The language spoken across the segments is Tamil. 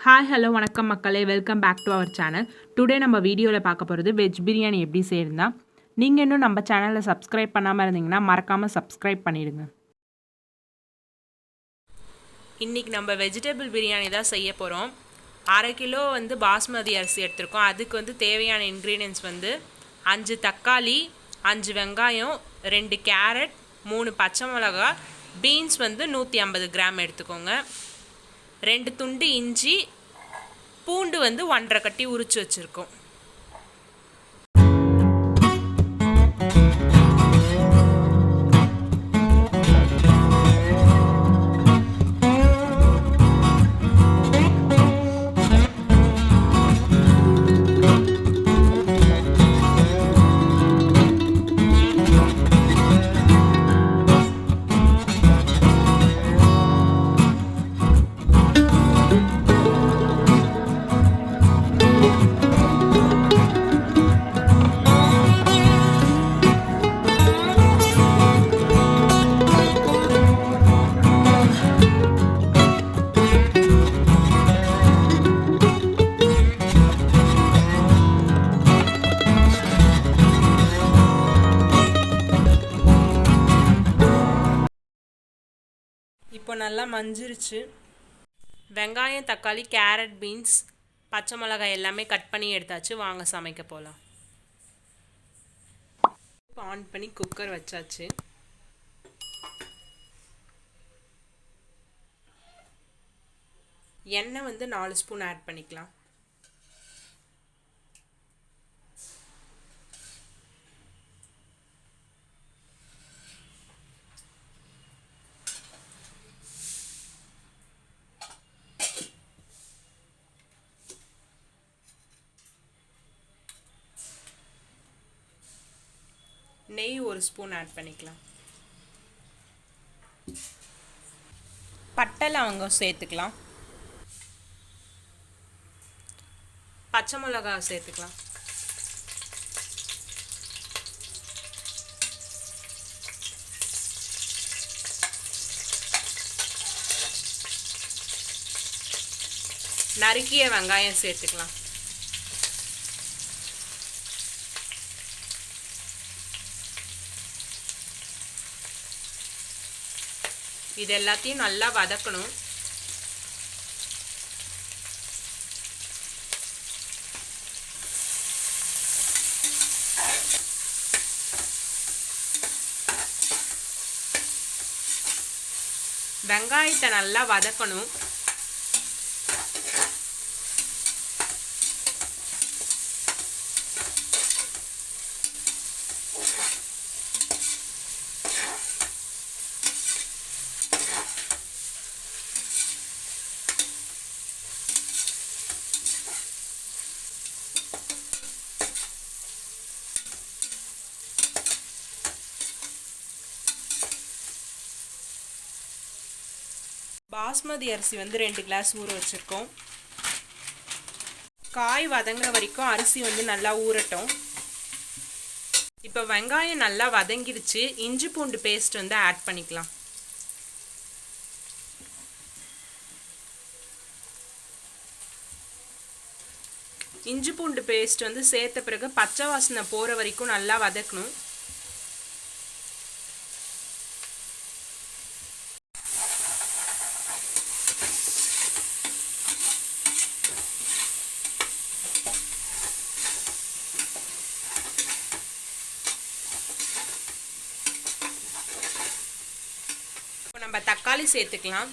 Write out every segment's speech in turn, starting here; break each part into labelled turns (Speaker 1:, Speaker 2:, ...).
Speaker 1: ஹாய் ஹலோ வணக்கம் மக்களே, welcome back to our channel. Today நம்ம வீடியோவில் பார்க்க போகிறது வெஜ் பிரியாணி எப்படி செய்யறதுனா. நீங்கள் இன்னும் நம்ம சேனலை சப்ஸ்கிரைப் பண்ணாமல் இருந்தீங்கன்னா மறக்காமல் சப்ஸ்கிரைப் பண்ணிடுங்க. இன்றைக்கி நம்ம வெஜிடபிள் பிரியாணி தான் செய்ய போகிறோம். 1/2 கிலோ பாஸ்மதி அரிசி எடுத்திருக்கோம். அதுக்கு தேவையான இன்க்ரீடியன்ஸ் 5 தக்காளி, 5 வெங்காயம், 2 கேரட், 3 பச்சை மிளகா, பீன்ஸ் 150 கிராம் எடுத்துக்கோங்க. 2 துண்டு இஞ்சி, பூண்டு 1.5 கட்டி உரிச்சு வச்சுருக்கோம். இப்போ நல்லா மஞ்சிருச்சு. வெங்காயம், தக்காளி, கேரட், பீன்ஸ், பச்சை மிளகாய் எல்லாமே கட் பண்ணி எடுத்தாச்சு. வாங்க சமைக்க போகலாம். இப்போ ஆன் பண்ணி குக்கர் வச்சாச்சு. எண்ணெய் 4 ஸ்பூன் ஆட் பண்ணிக்கலாம். நெய் 1 ஸ்பூன் ஆட் பண்ணிக்கலாம். பட்டை லவங்கம் சேர்த்துக்கலாம். பச்சை மிளகாய் சேர்த்துக்கலாம். நறுக்கிய வெங்காயம் சேர்த்துக்கலாம். இது எல்லாத்தையும் நல்லா வதக்கணும். வெங்காயத்தை நல்லா வதக்கணும். பாஸ்மதி அரிசி 2 கிளாஸ் ஊற வச்சுருக்கோம். காய் வதங்குற வரைக்கும் அரிசி நல்லா ஊறட்டும். இப்போ வெங்காயம் நல்லா வதங்கிடுச்சு. இஞ்சி பூண்டு பேஸ்ட் ஆட் பண்ணிக்கலாம். இஞ்சி பூண்டு பேஸ்ட் சேர்த்த பிறகு பச்சை வாசனை போகிற வரைக்கும் நல்லா வதக்கணும். நம்ம தக்காளி சேர்த்துக்கலாம்.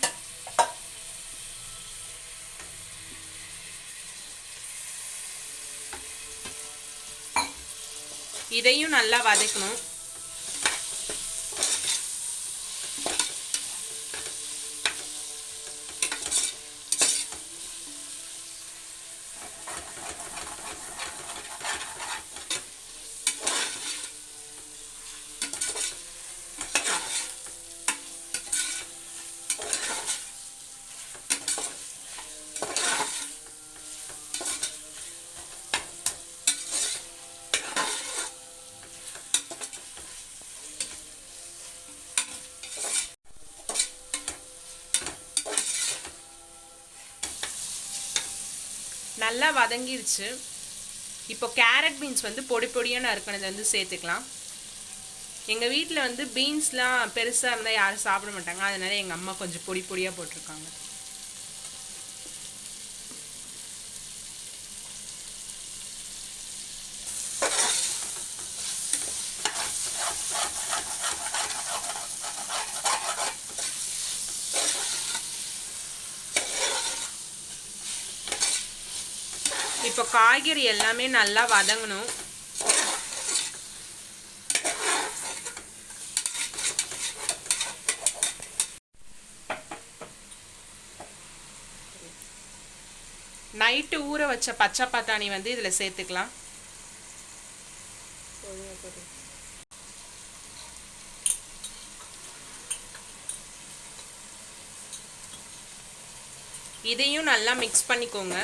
Speaker 1: இதையும் நல்லா வதக்கணும். நல்லா வதங்கிருச்சு. இப்போ கேரட் பீன்ஸ் வந்து பொடி பொடியாக நறுக்கினதை வந்து சேர்த்துக்கலாம். எங்கள் வீட்டில் வந்து பீன்ஸ்லாம் பெருசாக இருந்தால் யாரும் சாப்பிட மாட்டாங்க, அதனால எங்கள் அம்மா கொஞ்சம் பொடி பொடியாக போட்டிருக்காங்க. இப்போ காய்கறி எல்லாமே நல்லா வதங்கணும். நைட்டு ஊற வச்ச பச்சை பட்டாணி வந்து இதில் சேர்த்துக்கலாம். இதையும் நல்லா மிக்ஸ் பண்ணிக்கோங்க.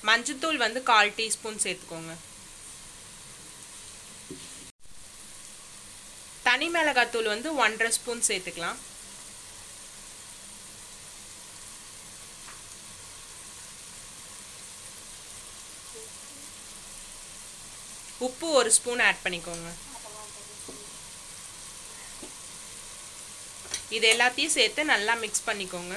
Speaker 1: மஞ்சத்தூள் வந்து 1/4 டீஸ்பூன் சேர்த்துக்கோங்க. தனி மிளகாத்தூள் வந்து 1/2 ஸ்பூன் சேர்த்துக்கலாம். உப்பு 1 ஸ்பூன் ஆட் பண்ணிக்கோங்க. இது எல்லாத்தையும் சேர்த்து நல்லா மிக்ஸ் பண்ணிக்கோங்க.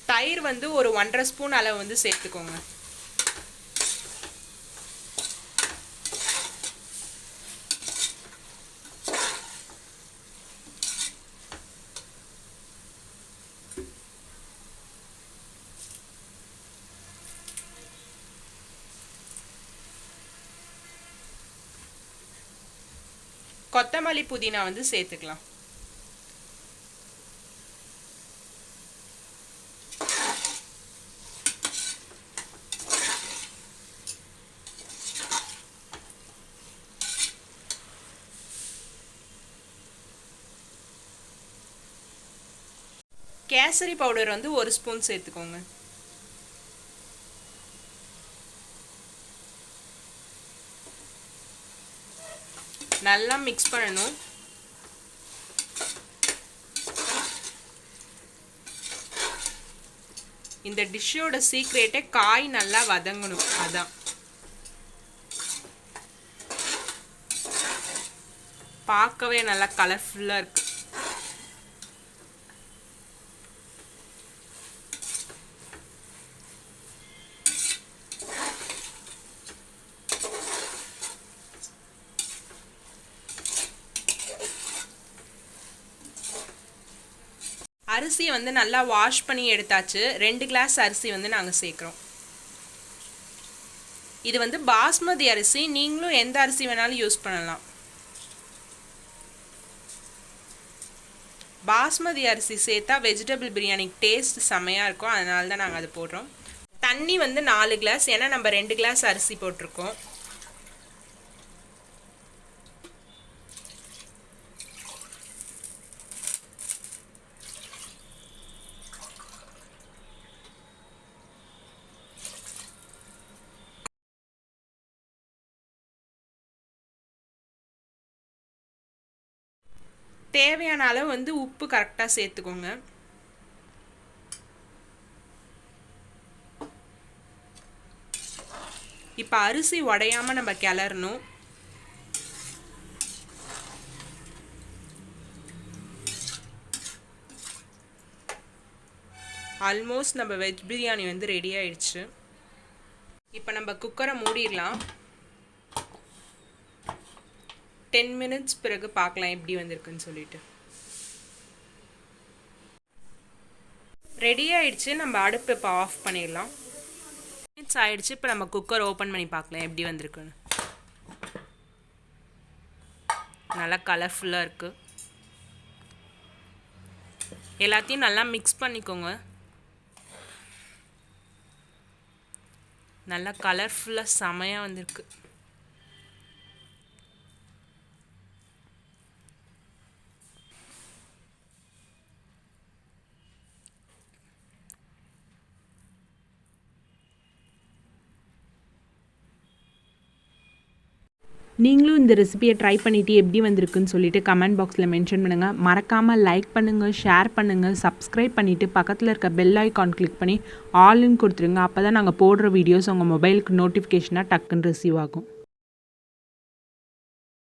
Speaker 1: தயிர் வந்து ஒரு 1/2 ஸ்பூன் அளவு வந்து சேர்த்துக்கோங்க. கொத்தமல்லி புதினா வந்து சேர்த்துக்கலாம். கேசரி பவுடர் வந்து 1 ஸ்பூன் சேர்த்துக்கோங்க. நல்லா மிக்ஸ் பண்ணணும். இந்த டிஷ்ஷோட சீக்ரெட்டே காய் நல்லா வதங்கணும், அதான். பார்க்கவே நல்லா கலர்ஃபுல்லாக இருக்கு. அரிசியை வந்து நல்லா வாஷ் பண்ணி எடுத்தாச்சு. 2 கிளாஸ் அரிசி வந்து நாங்கள் சேர்க்குறோம். இது வந்து பாஸ்மதி அரிசி, நீங்களும் எந்த அரிசி வேணாலும் யூஸ் பண்ணலாம். பாஸ்மதி அரிசி சேர்த்தா வெஜிடபிள் பிரியாணி டேஸ்ட் செமையாக இருக்கும், அதனால தான் நாங்கள் அது போடுறோம். தண்ணி வந்து 4 கிளாஸ், ஏன்னா நம்ம 2 கிளாஸ் அரிசி போட்டிருக்கோம். தேவையான அளவு வந்து உப்பு கரெக்டாக சேர்த்துக்கோங்க. இப்போ அரிசி உடையாமல் நம்ம கிளறணும். ஆல்மோஸ்ட் நம்ம வெஜ் பிரியாணி வந்து ரெடி ஆயிடுச்சு. இப்போ நம்ம குக்கரை மூடிடலாம். 10 மினிட்ஸ் பிறகு பார்க்கலாம் எப்படி வந்திருக்குன்னு சொல்லிட்டு. ரெடி ஆயிடுச்சு. நம்ம அடுப்பு இப்போ ஆஃப் பண்ணிடலாம். மினிட்ஸ் ஆயிடுச்சு. இப்போ நம்ம குக்கர் ஓப்பன் பண்ணி பார்க்கலாம் எப்படி வந்திருக்குன்னு. நல்லா கலர்ஃபுல்லாக இருக்கு. எல்லாத்தையும் நல்லா மிக்ஸ் பண்ணிக்கோங்க. நல்லா கலர்ஃபுல்லாக செமையாக வந்திருக்கு.
Speaker 2: நீங்களும் இந்த ரெசிபியை ட்ரை பண்ணிவிட்டு எப்படி வந்திருக்குன்னு சொல்லிட்டு கமெண்ட் பாக்ஸில் மென்ஷன் பண்ணுங்கள். மறக்காமல் லைக் பண்ணுங்கள், ஷேர் பண்ணுங்கள், சப்ஸ்கிரைப் பண்ணிவிட்டு பக்கத்தில் இருக்க பெல் ஐக்கான் கிளிக் பண்ணி ஆல்னு கொடுத்துருங்க. அப்போ தான் நாங்கள் போடுற வீடியோஸ் உங்கள் மொபைலுக்கு நோட்டிஃபிகேஷனாக டக்குன்னு ரிசீவ் ஆகும்.